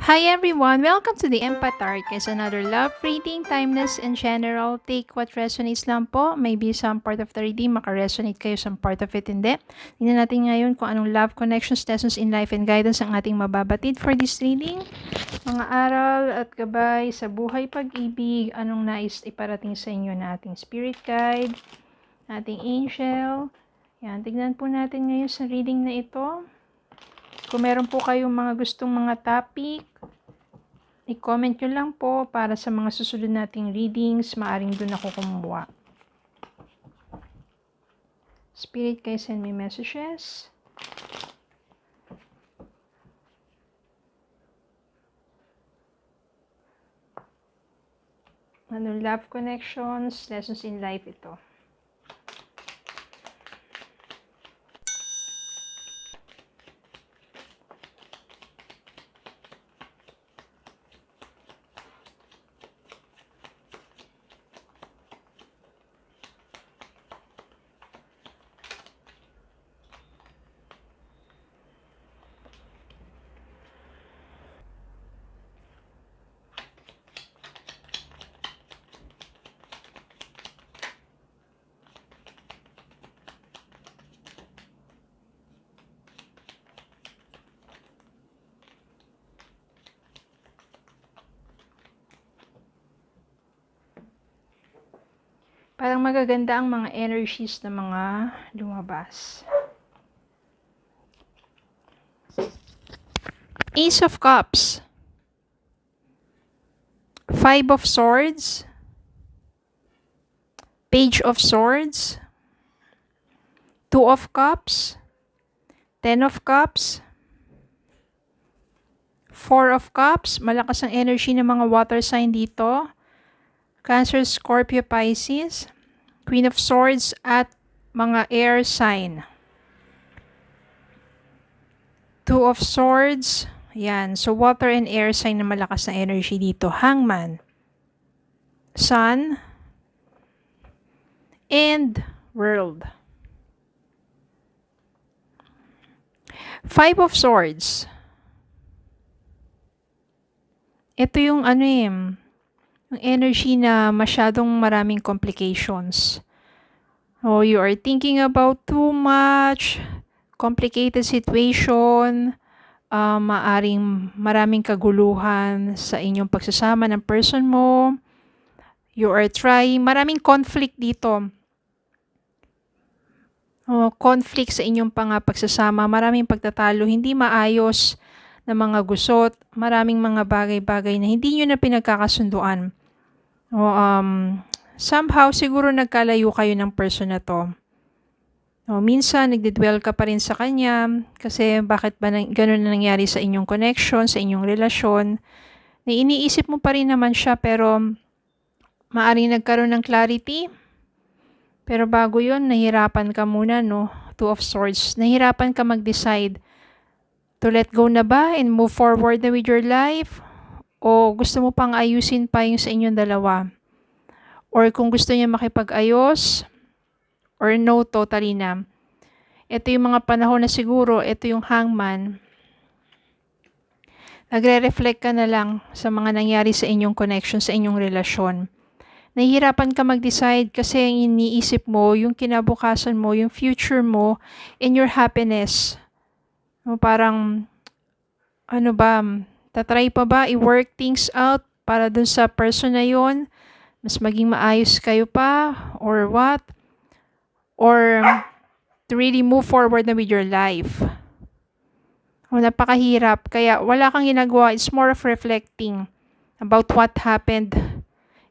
Hi everyone! Welcome to the Empath Arc. It's another love reading, timeless and general. Take what resonates lang po. Maybe some part of the reading makaresonate kayo, some part of it hindi. Tingnan natin ngayon kung anong love connections, lessons in life, and guidance ang ating mababatid for this reading. Mga aral at gabay sa buhay pag-ibig, anong nais iparating sa inyo na ating spirit guide, ating angel. Yan, tignan po natin ngayon sa reading na ito. Kung meron po kayong mga gustong mga topic, i-comment nyo lang po para sa mga susunod nating readings, maaring doon ako kumuha. Spirit, guys, send me messages. Ano, love connections, lessons in life ito. Parang magaganda ang mga energies na mga lumabas. Ace of Cups. 5 of Swords. Page of Swords. 2 of Cups. 10 of Cups. 4 of Cups. Malakas ang energy ng mga water sign dito. Cancer, Scorpio, Pisces. Queen of Swords at mga air sign. 2 of Swords. Yan. So, water and air sign na malakas na energy dito. Hangman. Sun. And World. 5 of Swords. Ito yung yung energy na masyadong maraming complications. Oh, you are thinking about too much complicated situation. Maaring maraming kaguluhan sa inyong pagsasama ng person mo. You are trying, maraming conflict dito. Conflict sa inyong pagsasama, maraming pagtatalo, hindi maayos na mga gusot, maraming mga bagay-bagay na hindi nyo na pinagkakasunduan. Somehow, siguro nagkalayo kayo ng person na to. Minsan, nagdidwell ka pa rin sa kanya kasi bakit ba ganun na nangyari sa inyong connection, sa inyong relasyon. Na iniisip mo pa rin naman siya pero maaaring nagkaroon ng clarity. Pero bago yun, nahirapan ka muna, no? 2 of Swords. Nahirapan ka mag-decide to let go na ba and move forward na with your life? O gusto mo pang ayusin pa yung sa inyong dalawa? Or kung gusto niya makipag-ayos, or no, totally na. Ito yung mga panahon na siguro, ito yung Hangman. Nagre-reflect ka na lang sa mga nangyari sa inyong connection, sa inyong relasyon. Nahihirapan ka mag-decide kasi iniisip mo, yung kinabukasan mo, yung future mo, and your happiness. Parang, tatry pa ba i-work things out para dun sa person na yon? Mas maging maayos kayo pa? Or what? Or to really move forward na with your life. Napakahirap. Kaya wala kang ginagawa. It's more of reflecting about what happened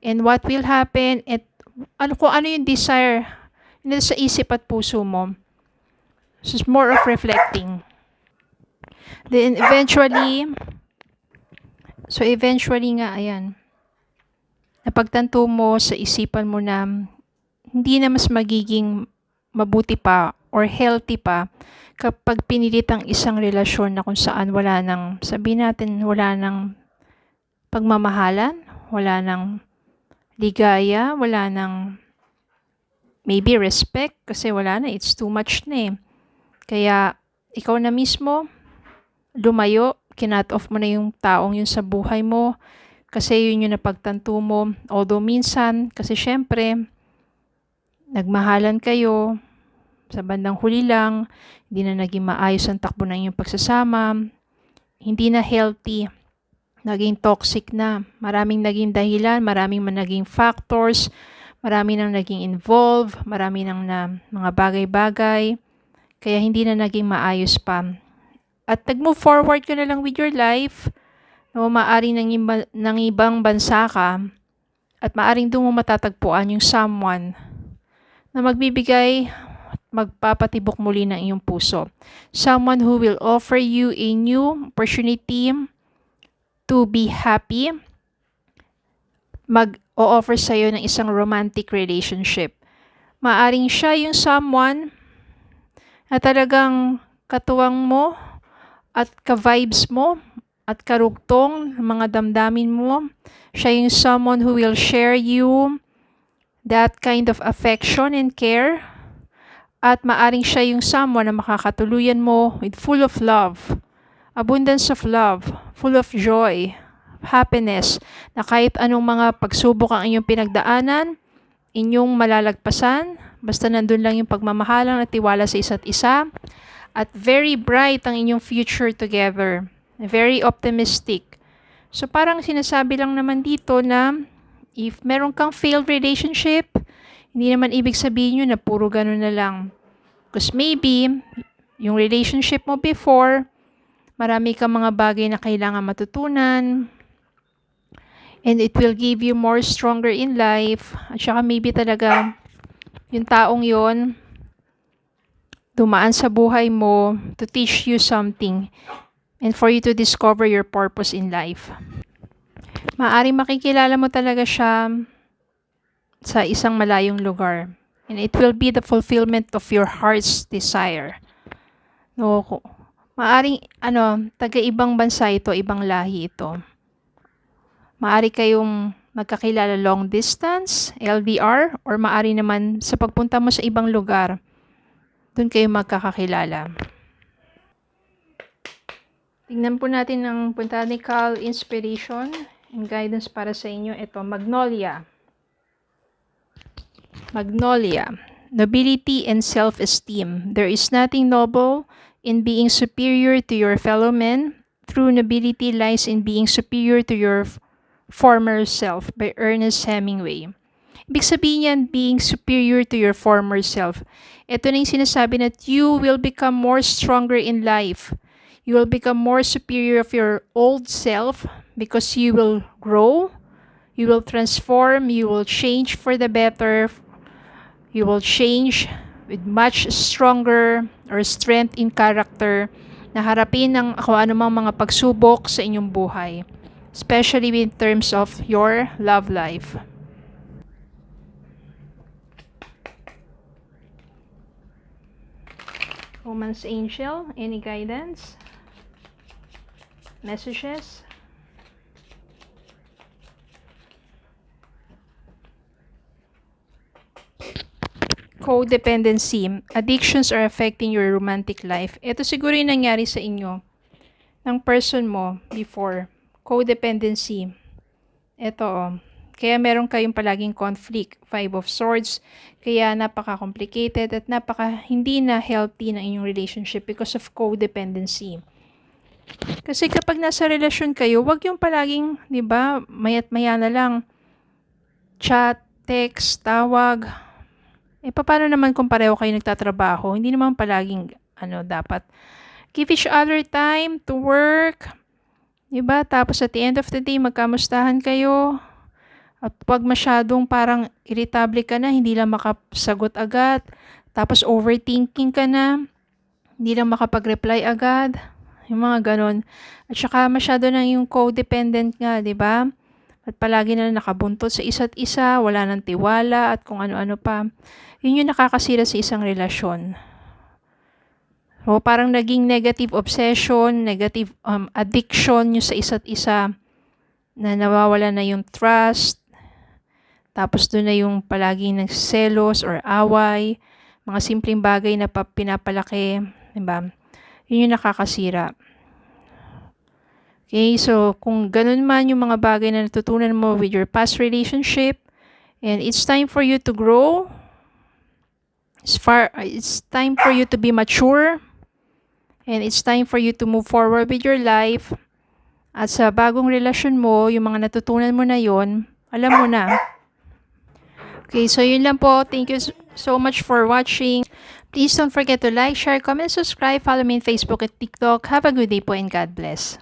and what will happen at kung ano yung desire sa isip at puso mo. So it's more of reflecting. Then eventually nga, ayan, napagtanto mo sa isipan mo na hindi na mas magiging mabuti pa or healthy pa kapag pinilit ang isang relasyon na kung saan wala nang, sabihin natin, wala nang pagmamahalan, wala nang ligaya, wala nang maybe respect kasi wala na, it's too much na eh. Kaya ikaw na mismo lumayo, kinut off mo na yung taong yun sa buhay mo kasi yun yung napagtanto mo. Although minsan, kasi syempre, nagmahalan kayo, sa bandang huli lang, hindi na naging maayos ang takbo ng inyong pagsasama, hindi na healthy, naging toxic na. Maraming naging dahilan, maraming naging factors, marami nang naging involved, marami nang na mga bagay-bagay, kaya hindi na naging maayos pa. At nag-move forward ka na lang with your life, no, maaring ng ibang bansa ka, at maaring doon mo matatagpuan yung someone na magbibigay, magpapatibok muli ng iyong puso. Someone who will offer you a new opportunity to be happy, mag-o-offer sa'yo ng isang romantic relationship. Maaring siya yung someone na talagang katuwang mo at ka-vibes mo at karugtong ng mga damdamin mo. Siya yung someone who will share you that kind of affection and care. At maaring siya yung someone na makakatuluyan mo with full of love, abundance of love, full of joy, happiness, na kahit anong mga pagsubok ang inyong pinagdaanan, inyong malalagpasan, basta nandun lang yung pagmamahalang at tiwala sa isa't isa, at very bright ang inyong future together, very optimistic. So parang sinasabi lang naman dito na if meron kang failed relationship, hindi naman ibig sabihin yun na puro ganun na lang. Because maybe, yung relationship mo before, marami kang mga bagay na kailangan matutunan, and it will give you more stronger in life. At saka maybe talaga, yung taong yon dumaan sa buhay mo to teach you something and for you to discover your purpose in life. Maaring makikilala mo talaga siya sa isang malayong lugar. And it will be the fulfillment of your heart's desire. No, maaring taga-ibang bansa ito, ibang lahi ito. Maari kayong magkakilala long distance, LDR, or maari naman sa pagpunta mo sa ibang lugar, doon kayo magkakakilala. Tingnan po natin ang botanical inspiration and guidance para sa inyo. Ito, Magnolia. Magnolia, nobility and self-esteem. There is nothing noble in being superior to your fellow men. True nobility lies in being superior to your former self, by Ernest Hemingway. Ibig sabihin yan, being superior to your former self. Ito na yung sinasabi that you will become more stronger in life. You will become more superior of your old self because you will grow, you will transform, you will change for the better. You will change with much stronger or strength in character na harapin ng kung anumang mga pagsubok sa inyong buhay, especially in terms of your love life. Romance Angel, any guidance? Messages? Codependency. Addictions are affecting your romantic life. Ito siguro yung nangyari sa inyo ng person mo before. Codependency. Ito, kaya meron kayong palaging conflict. 5 of Swords. Kaya napaka-complicated at hindi na healthy na inyong relationship because of codependency. Kasi kapag nasa relasyon kayo, wag yung palaging, di ba, mayat maya na lang, chat, text, tawag. Paano naman kung pareho kayo nagtatrabaho? Hindi naman palaging, dapat. Give each other time to work. Diba? Tapos at the end of the day, magkamustahan kayo. At wag masyadong parang irritable ka na, hindi lang makasagot agad. Tapos overthinking ka na, hindi lang makapag-reply agad. Yung mga ganon. At saka masyado na yung codependent nga, diba? At palagi na nakabuntot sa isa't isa, wala nang tiwala at kung ano-ano pa. Yun yung nakakasira sa isang relasyon. So, parang naging negative obsession, negative addiction nyo sa isa't isa na nawawala na yung trust. Tapos doon na yung palaging nagselos or away, mga simpleng bagay na pinapalaki, diba? Yun yung nakakasira. Okay, so kung ganun man yung mga bagay na natutunan mo with your past relationship, and it's time for you to grow, it's time for you to be mature, and it's time for you to move forward with your life. At sa bagong relasyon mo, yung mga natutunan mo na yon, alam mo na. Okay, so yun lang po. Thank you so much for watching. Please don't forget to like, share, comment, subscribe. Follow me on Facebook at TikTok. Have a good day po and God bless.